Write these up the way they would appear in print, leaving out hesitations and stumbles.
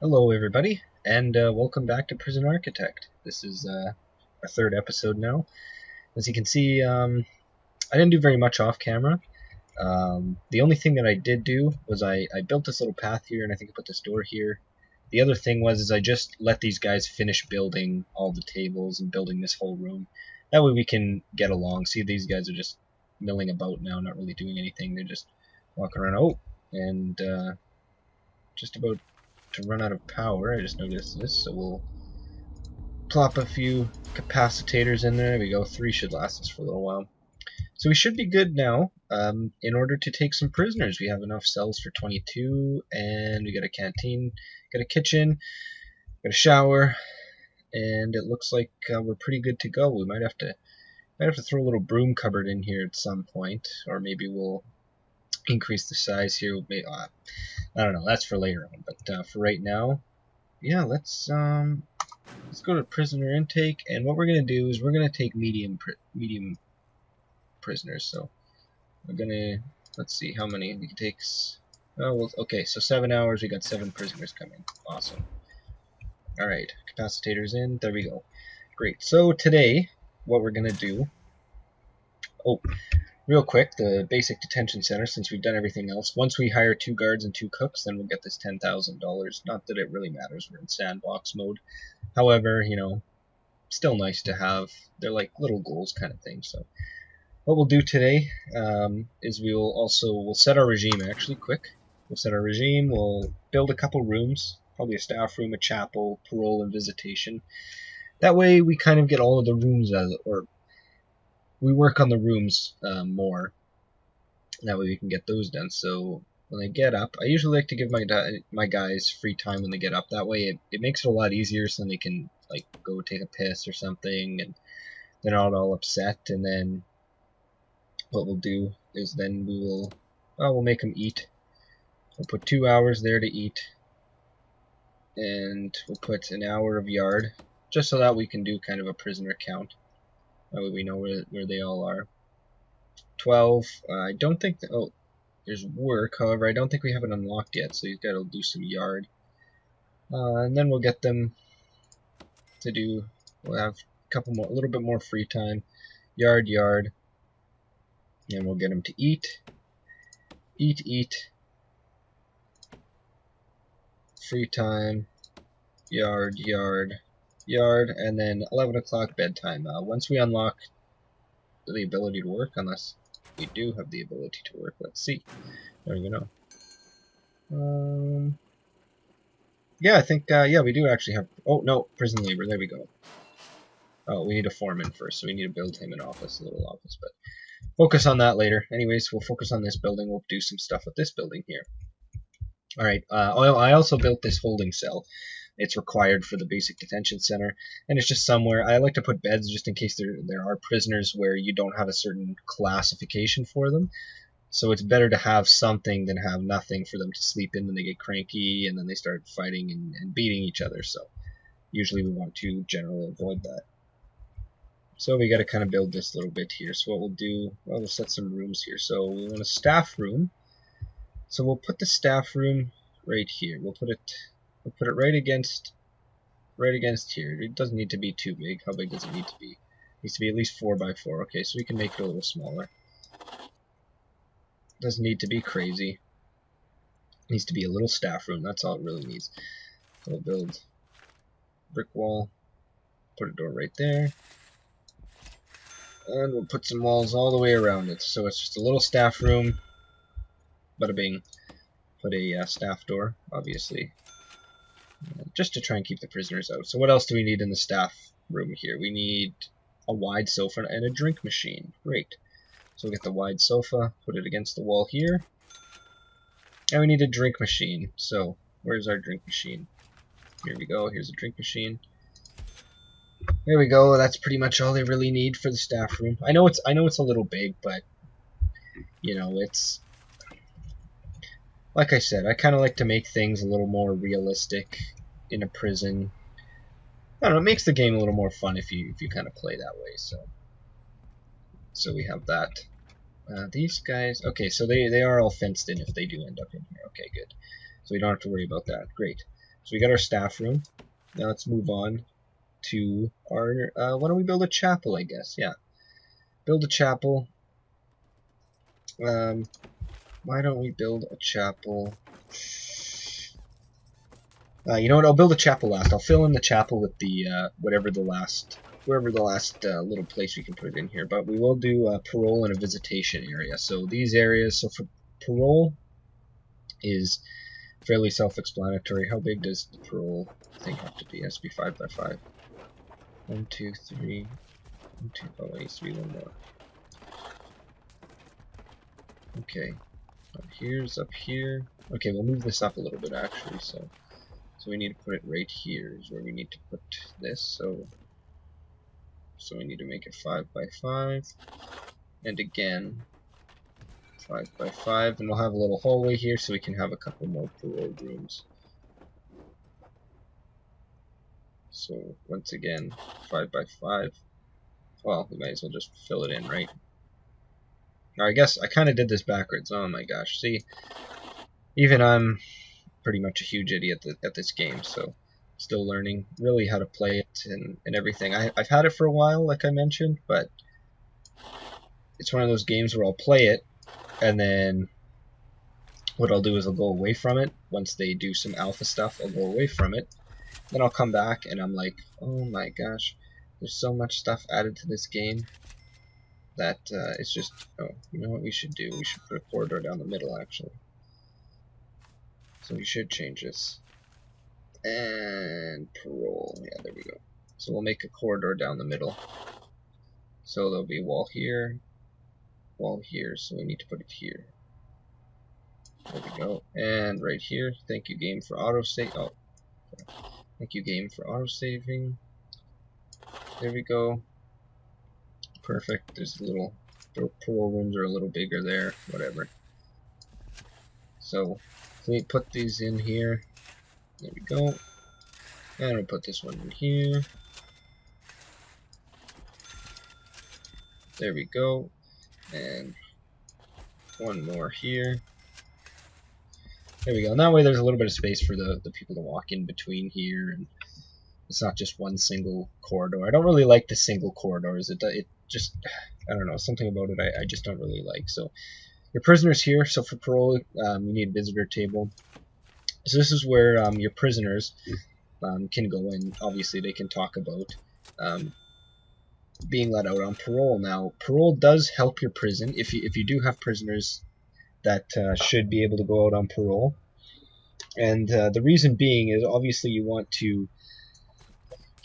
Hello everybody, and welcome back to Prison Architect. This is our third episode now. As you can see, I didn't do very much off camera. The only thing that I did do was I built this little path here, and I think I put this door here. The other thing was I just let these guys finish building all the tables and building this whole room. That way we can get along. See, these guys are just milling about now, not really doing anything. They're just walking around. Oh, and just about to run out of power. I just noticed this, so we'll plop a few capacitors in there. There we go. 3 should last us for a little while. So we should be good now. In order to take some prisoners, we have enough cells for 22, and we got a canteen, got a kitchen, got a shower, and it looks like we're pretty good to go. We might have to throw a little broom cupboard in here at some point, or maybe we'll increase the size here. Maybe, I don't know. That's for later on. But for right now, yeah, let's go to prisoner intake, and what we're gonna do is we're gonna take medium prisoners. So we're gonna, let's see how many we can take. Oh, well, okay, so 7 hours. We got 7 prisoners coming. Awesome. All right, capacitors in. There we go. Great. So today, what we're gonna do. Oh, real quick, the basic detention center. Since we've done everything else, once we hire 2 guards and 2 cooks, then we'll get this $10,000. Not that it really matters. We're in sandbox mode. However, you know, still nice to have. They're like little goals kind of thing. So what we'll do today is we'll set our regime actually quick. We'll set our regime. We'll build a couple rooms, probably a staff room, a chapel, parole, and visitation. That way we kind of get all of the rooms or we work on the rooms more. That way we can get those done. So when they get up, I usually like to give my guys free time when they get up. That way it makes it a lot easier, so then they can like go take a piss or something, and they're not all upset. And then what we'll do is then we'll make them eat. We'll put 2 hours there to eat, and we'll put an hour of yard, just so that we can do kind of a prisoner count. That way we know where they all are. 12. I don't think that. Oh, there's work. However, I don't think we have it unlocked yet, so you've got to do some yard. And then we'll get them to do. We'll have a little bit more free time. Yard, and we'll get them to eat. Free time. Yard, and then 11 o'clock bedtime. Once we unlock the ability to work, unless we do have the ability to work. Let's see. There we go. Yeah, I think, yeah, we do actually have, oh, no, prison labor, there we go. Oh, we need a foreman first, so we need to build him an office, a little office, but focus on that later. Anyways, we'll focus on this building. We'll do some stuff with this building here. Alright, I also built this holding cell. It's required for the basic detention center, and it's just somewhere. I like to put beds just in case there are prisoners where you don't have a certain classification for them. So it's better to have something than have nothing for them to sleep in when they get cranky and then they start fighting and beating each other. So usually we want to generally avoid that. So we got to kind of build this little bit here. So what we'll do, well, we'll set some rooms here. So we want a staff room. So we'll put the staff room right here. We'll put it right against here. It doesn't need to be too big. How big does it need to be? It needs to be at least 4 by 4. Okay, so we can make it a little smaller. Doesn't need to be crazy. It needs to be a little staff room. That's all it really needs. So we'll build brick wall. Put a door right there. And we'll put some walls all the way around it. So it's just a little staff room. Bada bing. Put a staff door, obviously. Just to try and keep the prisoners out. So what else do we need in the staff room here? We need a wide sofa and a drink machine. Great. So we'll get the wide sofa, put it against the wall here. And we need a drink machine. So where's our drink machine? Here we go. Here's a drink machine. There we go. That's pretty much all they really need for the staff room. I know it's a little big, but you know, it's like I said, I kind of like to make things a little more realistic in a prison. I don't know, it makes the game a little more fun if you kind of play that way. So we have that. These guys, okay, so they are all fenced in if they do end up in here. Okay, good. So we don't have to worry about that. Great. So we got our staff room. Now let's move on to our, why don't we build a chapel, I guess, yeah. Build a chapel. Why don't we build a chapel? You know what, I'll build a chapel last. I'll fill in the chapel with the, wherever the last little place we can put it in here. But we will do parole and a visitation area. So these areas, so for parole is fairly self-explanatory. How big does the parole thing have to be? It has to be 5 by 5. 1, 2, 3, 1, 2, oh, it needs to be one more. Okay, here's up here. Okay, we'll move this up a little bit actually, so we need to put it right here is where we need to put this, so we need to make it 5 by 5, and again 5 by 5, and we'll have a little hallway here so we can have a couple more parole rooms. So once again 5 by 5. Well, we might as well just fill it in, right? Now I guess I kind of did this backwards. Oh my gosh, see, even I'm pretty much a huge idiot at this game, so still learning really how to play it and everything. I've had it for a while, like I mentioned, but it's one of those games where I'll play it, and then what I'll do is I'll go away from it. Once they do some alpha stuff, I'll go away from it. Then I'll come back, and I'm like, oh my gosh, there's so much stuff added to this game that it's just, oh, you know what we should do? We should put a corridor down the middle, actually. So we should change this. And parole, yeah, there we go. So we'll make a corridor down the middle. So there'll be a wall here, so we need to put it here. There we go. And right here, thank you game for auto-save. Oh, thank you game for auto-saving. There we go. Perfect. There's a little, the parole rooms are a little bigger there, whatever. So we put these in here. There we go. And we'll put this one in here. There we go. And one more here. There we go. And that way there's a little bit of space for the people to walk in between here, and it's not just one single corridor. I don't really like the single corridors. It just, I don't know, something about it I just don't really like. So your prisoners here. So for parole, you need a visitor table. So this is where your prisoners can go in. Obviously, they can talk about being let out on parole. Now, parole does help your prison. If you do have prisoners that should be able to go out on parole, and the reason being is obviously you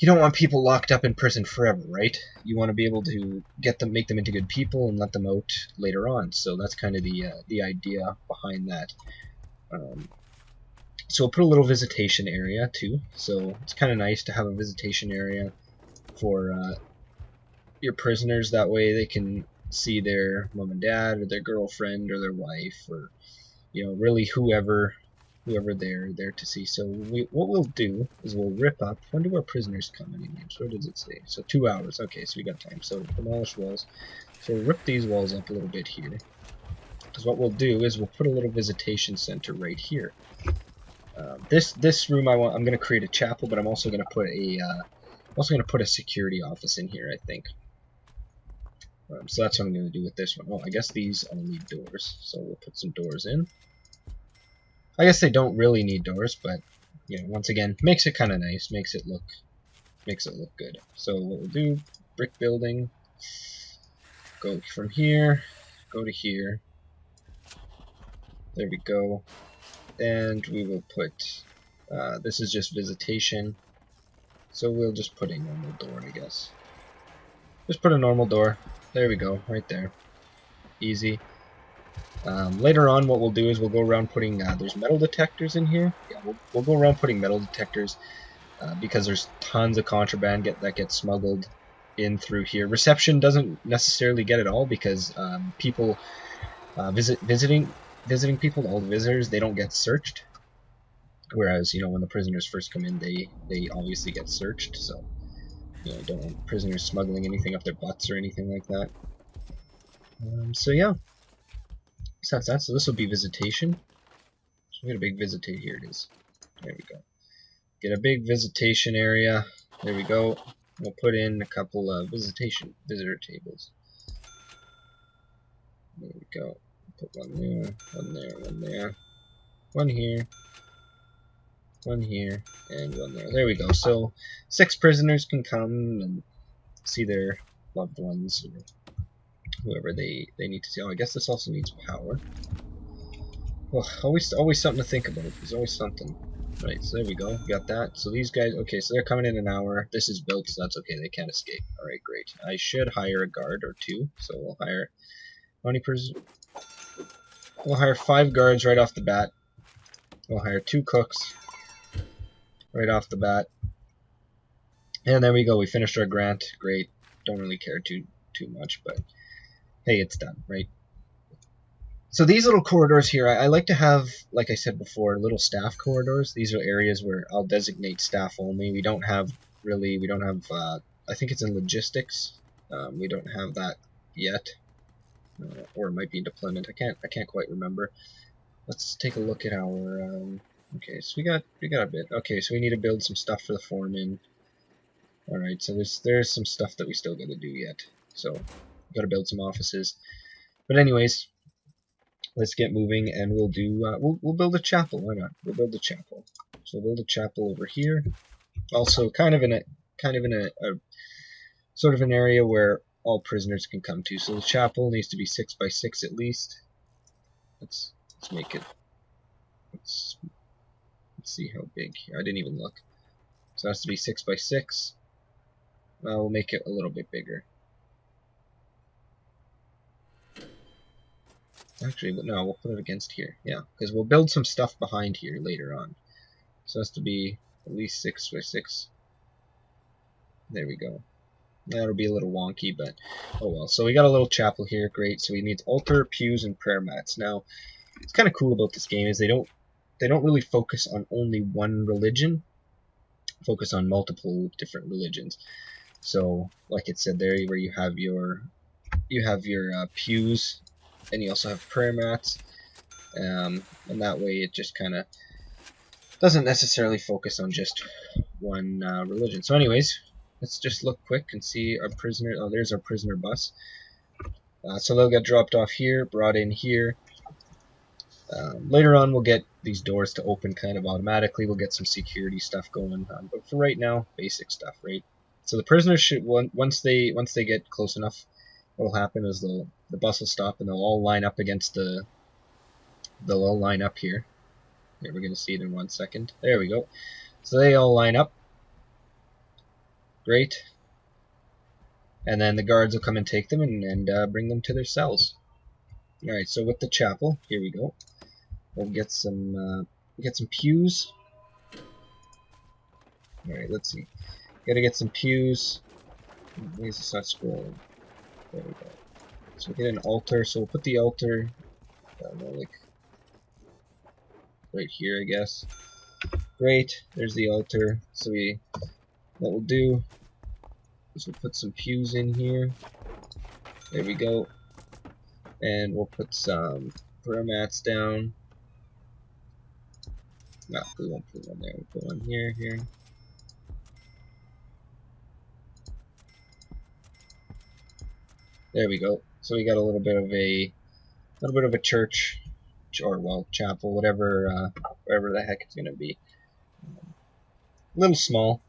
don't want people locked up in prison forever, right? You want to be able to make them into good people and let them out later on. So that's kind of the idea behind that. So we'll put a little visitation area too. So it's kind of nice to have a visitation area for your prisoners. That way they can see their mom and dad, or their girlfriend, or their wife, or really whoever they're there to see. So what we'll do is we'll rip up. When do our prisoners come anyways? Where does it say? So 2 hours. Okay, so we got time. So demolish walls. So we'll rip these walls up a little bit here. Because what we'll do is we'll put a little visitation center right here. This room I'm going to create a chapel, but I'm also going to put a security office in here, I think. So that's what I'm going to do with this one. Oh, I guess these all need doors, so we'll put some doors in. I guess they don't really need doors, but once again, makes it kind of nice, makes it look good. So what we'll do, brick building, go from here, go to here. There we go. And we will put, this is just visitation, so we'll just put a normal door, I guess. Just put a normal door. There we go, right there. Easy. Later on, what we'll do is we'll go around putting, there's metal detectors in here. Yeah, we'll go around putting metal detectors because there's tons of contraband that gets smuggled in through here. Reception doesn't necessarily get it all because people visiting people, all the visitors, they don't get searched. Whereas, when the prisoners first come in, they obviously get searched. So, don't want prisoners smuggling anything up their butts or anything like that. So yeah. So that's that. So this will be visitation. So we got a big visitation. Here it is. There we go. Get a big visitation area. There we go. We'll put in a couple of visitor tables. There we go. Put one there, one there, one there, one here, one here, and one there. There we go. So 6 prisoners can come and see their loved ones, or whoever they need to see. Oh, I guess this also needs power. Well, always something to think about. There's always something. Right, so there we go. Got that. So these guys, okay, so they're coming in an hour. This is built, so that's okay. They can't escape. Alright, great. I should hire a guard or 2. So we'll hire we'll hire 5 guards right off the bat. We'll hire 2 cooks right off the bat. And there we go. We finished our grant. Great. Don't really care too much, but hey, it's done, right? So these little corridors here, I like to have, like I said before, little staff corridors. These are areas where I'll designate staff only. We don't have, I think it's in logistics. We don't have that yet, or it might be in deployment. I can't quite remember. Let's take a look at our, okay, so we got a bit. Okay, so we need to build some stuff for the foreman. Alright, so there's some stuff that we still got to do yet. So, we got to build some offices. But anyways, let's get moving, and we'll do we'll build a chapel. Why not? We'll build a chapel. So we'll build a chapel over here. Also, kind of in a sort of an area where all prisoners can come to. So the chapel needs to be 6 by 6 at least. Let's make it. Let's see how big here. I didn't even look. So it has to be 6 by 6. We'll make it a little bit bigger. Actually, no, we'll put it against here. Yeah, because we'll build some stuff behind here later on. So it has to be at least 6 by 6. There we go. That'll be a little wonky, but oh well. So we got a little chapel here. Great. So we need altar, pews, and prayer mats. Now, what's kind of cool about this game is they don't really focus on only one religion. Focus on multiple different religions. So, like it said there, where you have your pews, and you also have prayer mats, and that way it just kind of doesn't necessarily focus on just one religion. So anyways, let's just look quick and see our prisoner. Oh, there's our prisoner bus. So they'll get dropped off here, brought in here. Later on we'll get these doors to open kind of automatically. We'll get some security stuff going on, but for right now, basic stuff, right? So the prisoners should, once they get close enough, what'll happen is the bus will stop and they'll all line up against they'll all line up here. Here, we're gonna see it in 1 second. There we go. So they all line up. Great. And then the guards will come and take them and bring them to their cells. Alright, so with the chapel, here we go. We'll get some pews. Alright, let's see. Gotta get some pews. Where's the start scrolling? There we go. So we'll get an altar. So we'll put the altar, I don't know, like right here, I guess. Great. There's the altar. So what we'll do is we'll put some pews in here. There we go. And we'll put some prayer mats down. No, we won't put one there. We'll put one here, here. There we go. So we got a little bit of a church, or well, chapel, whatever the heck it's gonna be. A little small.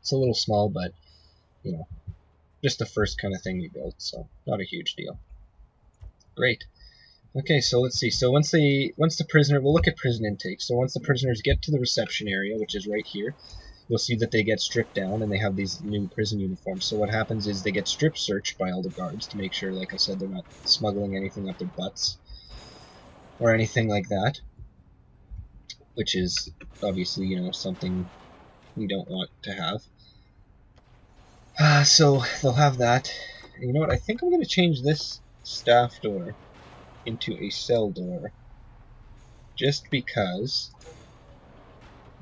It's a little small, but you know, just the first kind of thing we built, so not a huge deal. Great. Okay, so let's see. So once the prisoner, we'll look at prison intake. So once the prisoners get to the reception area, which is right here, you'll see that they get stripped down and they have these new prison uniforms. So what happens is they get strip searched by all the guards to make sure, like I said, they're not smuggling anything up their butts or anything like that, which is obviously, you know, something we don't want to have. So they'll have that. And you know what? I think I'm going to change this staff door into a cell door, just because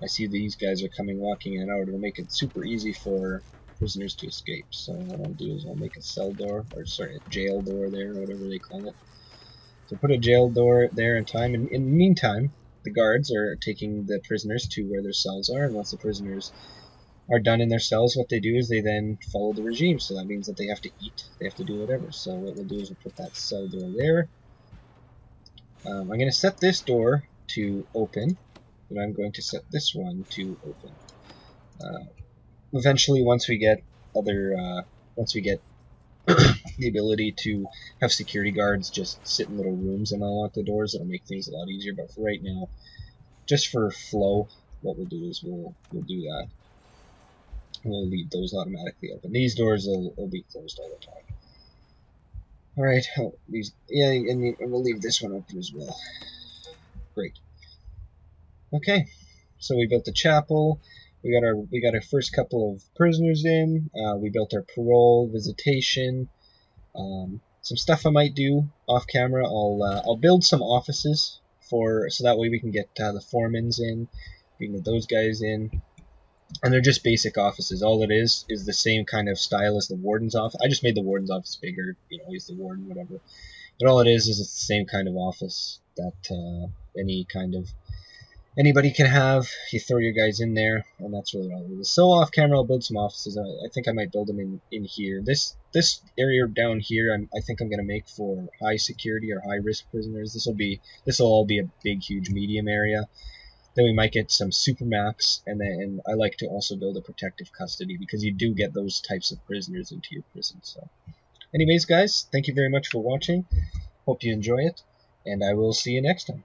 I see these guys are coming walking in and out. It'll make it super easy for prisoners to escape. So what I'll do is I'll make a cell door, or sorry, a jail door there, or whatever they call it. So put a jail door there in time. And in the meantime, the guards are taking the prisoners to where their cells are, and once the prisoners are done in their cells, what they do is they then follow the regime. So that means that they have to eat, they have to do whatever. So what we'll do is we'll put that cell door there. I'm going to set this door to open, and I'm going to set this one to open. Eventually, once we get the ability to have security guards just sit in little rooms and unlock the doors, it'll make things a lot easier. But for right now, just for flow, what we'll do is we'll do that. We'll leave those automatically open. These doors will be closed all the time. All right, and we'll leave this one open as well. Great. Okay, so we built the chapel. We got our first couple of prisoners in. We built our parole, visitation. Some stuff I might do off camera. I'll build some offices so that way we can get the foremans in. We can get those guys in. And they're just basic offices. All it is the same kind of style as the warden's office. I just made the warden's office bigger. He's the warden, whatever. But all it is it's the same kind of office that anybody can have. You throw your guys in there, and that's really all it is. So off camera, I'll build some offices. I think I might build them in here. This area down here, I think I'm gonna make for high security or high risk prisoners. This will all be a big, huge medium area. Then we might get some supermax, and I like to also build a protective custody because you do get those types of prisoners into your prison. So, anyways, guys, thank you very much for watching. Hope you enjoy it, and I will see you next time.